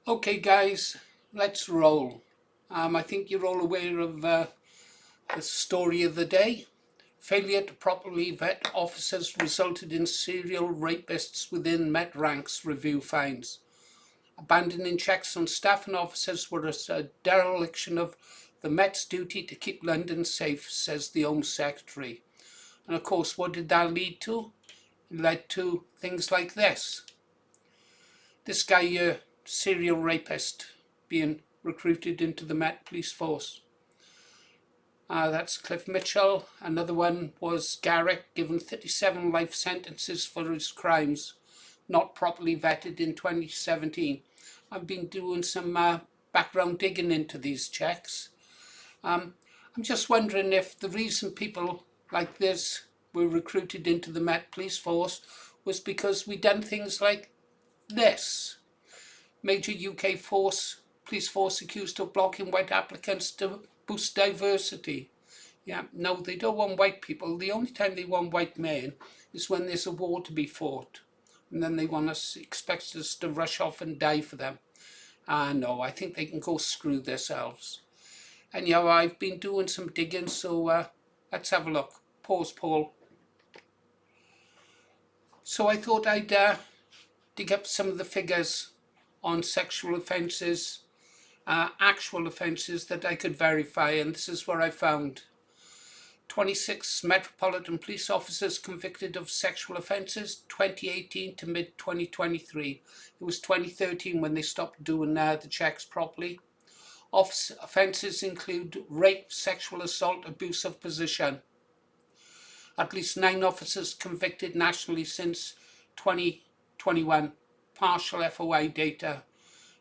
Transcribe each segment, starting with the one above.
Okay guys, let's roll. I think you're all aware of the story of the day. Failure to properly vet officers resulted in serial rapists within Met ranks review finds. Abandoning checks on staff and officers was a dereliction of the Met's duty to keep London safe, says the Home Secretary. And of course, what did that lead to? It led to things like this. This guy here, serial rapist, being recruited into the Met Police Force. That's Cliff Mitchell. Another one was Garrick, given 37 life sentences for his crimes, not properly vetted in 2017. I've been doing some background digging into these checks. I'm just wondering if the reason people like this were recruited into the Met Police Force was because we done things like this. Major UK police force accused of blocking white applicants to boost diversity. Yeah, no, they don't want white people. The only time they want white men is when there's a war to be fought. And then they expect us to rush off and die for them. No, I think they can go screw themselves. Anyhow, I've been doing some digging, so let's have a look. Pause, Paul. So I thought I'd dig up some of the figures on sexual offences, actual offences that I could verify, and this is what I found. 26 Metropolitan Police officers convicted of sexual offences, 2018 to mid-2023. It was 2013 when they stopped doing the checks properly. Offences include rape, sexual assault, abuse of position. At least 9 officers convicted nationally since 2021. Partial FOI data.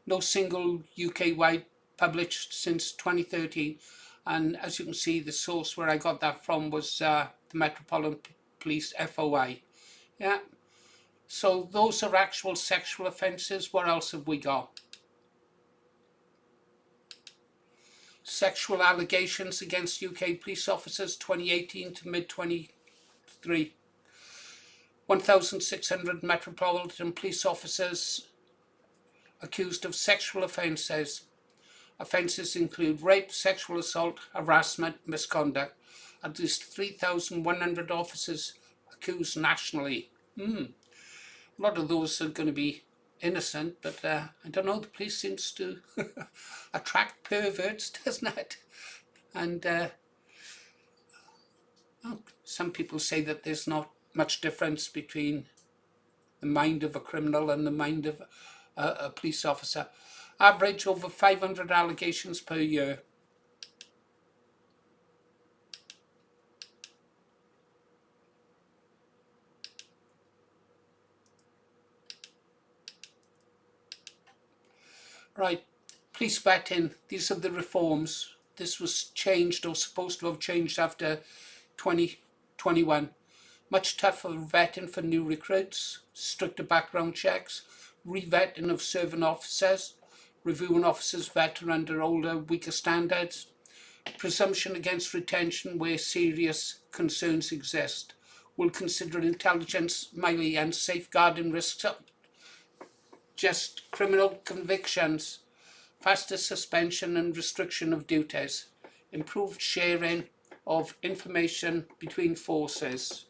No single UK-wide published since 2013. And as you can see, the source where I got that from was the Metropolitan Police FOI. Yeah. So those are actual sexual offences. What else have we got? Sexual allegations against UK police officers 2018 to mid-23. 1,600 Metropolitan Police officers accused of sexual offences. Offences include rape, sexual assault, harassment, misconduct. At least 3,100 officers accused nationally. A lot of those are going to be innocent, but I don't know, the police seems to attract perverts, doesn't it? And some people say that there's not much difference between the mind of a criminal and the mind of a police officer. Average over 500 allegations per year. Right, police vetting, these are the reforms. This was changed or supposed to have changed after 2021. Much tougher vetting for new recruits, stricter background checks, re-vetting of serving officers, reviewing officers vetted under older, weaker standards, presumption against retention where serious concerns exist. Will consider intelligence, merely and safeguarding risks up. Just criminal convictions, faster suspension and restriction of duties, improved sharing of information between forces.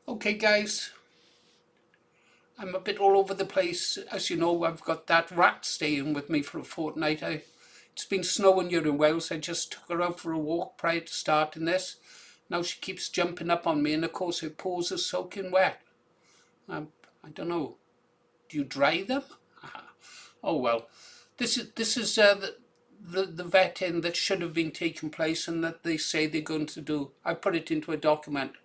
Okay guys, I'm a bit all over the place. As you know, I've got that rat staying with me for a fortnight. It's been snowing here in Wales. I just took her out for a walk prior to starting this. Now she keeps jumping up on me, and of course her paws are soaking wet. I don't know. Do you dry them? Oh well. This is the vetting that should have been taking place and that they say they're going to do. I put it into a document.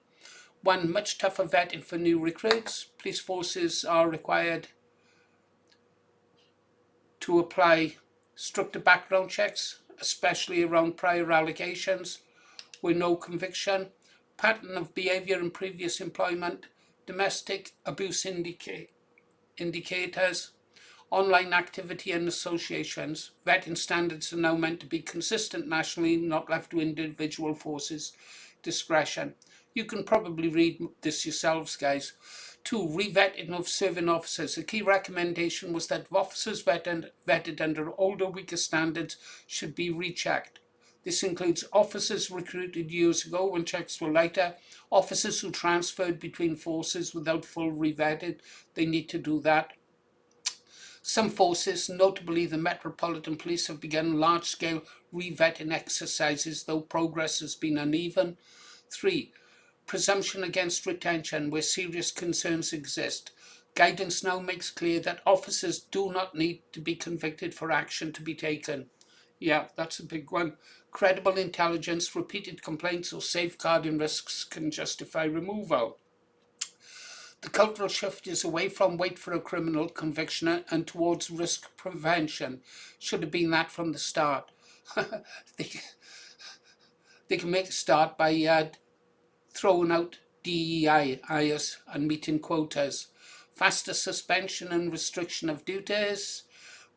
1. Much tougher vetting for new recruits. Police forces are required to apply stricter background checks, especially around prior allegations with no conviction, pattern of behaviour in previous employment, domestic abuse indicators, online activity and associations. Vetting standards are now meant to be consistent nationally, not left to individual forces' discretion. You can probably read this yourselves, guys. 2. Revetting of serving officers. A key recommendation was that officers vetted under older, weaker standards should be rechecked. This includes officers recruited years ago when checks were lighter, officers who transferred between forces without full revetting. They need to do that. Some forces, notably the Metropolitan Police, have begun large-scale revetting exercises, though progress has been uneven. 3. Presumption against retention where serious concerns exist. Guidance now makes clear that officers do not need to be convicted for action to be taken. Yeah, that's a big one. Credible intelligence, repeated complaints, or safeguarding risks can justify removal. The cultural shift is away from wait for a criminal conviction and towards risk prevention. Should have been that from the start. they can make a start by throwing out DEI hires and meeting quotas. Faster suspension and restriction of duties.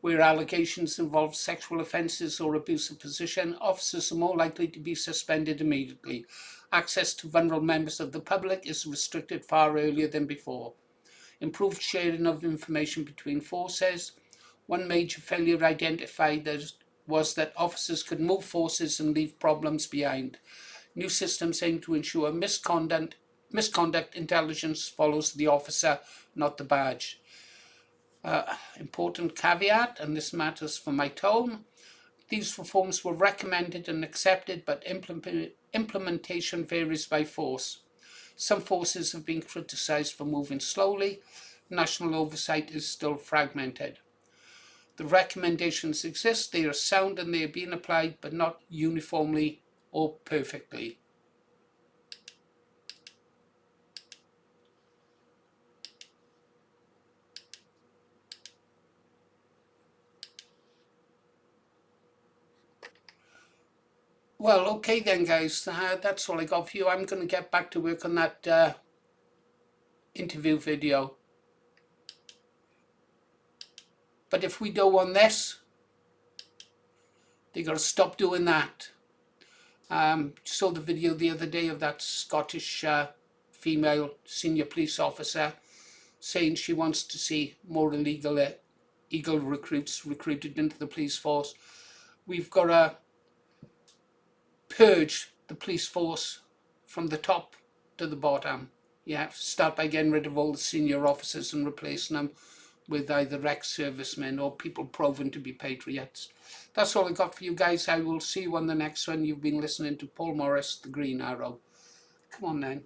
Where allegations involve sexual offences or abuse of position, officers are more likely to be suspended immediately. Access to vulnerable members of the public is restricted far earlier than before. Improved sharing of information between forces. One major failure identified was that officers could move forces and leave problems behind. New systems aim to ensure misconduct intelligence follows the officer, not the badge. Important caveat, and this matters for my tone, these reforms were recommended and accepted, but implementation varies by force. Some forces have been criticised for moving slowly. National oversight is still fragmented. The recommendations exist, they are sound and they are being applied, but not uniformly or perfectly. Well, okay then, guys. That's all I got for you. I'm going to get back to work on that interview video. But if we do on this, they got to stop doing that. Saw the video the other day of that Scottish female senior police officer saying she wants to see more illegal recruits recruited into the police force. We've got to purge the police force from the top to the bottom. You have to start by getting rid of all the senior officers and replacing them with either ex-servicemen or people proven to be patriots. That's all I got for you guys. I will see you on the next one. You've been listening to Paul Morris, The Green Arrow. Come on then.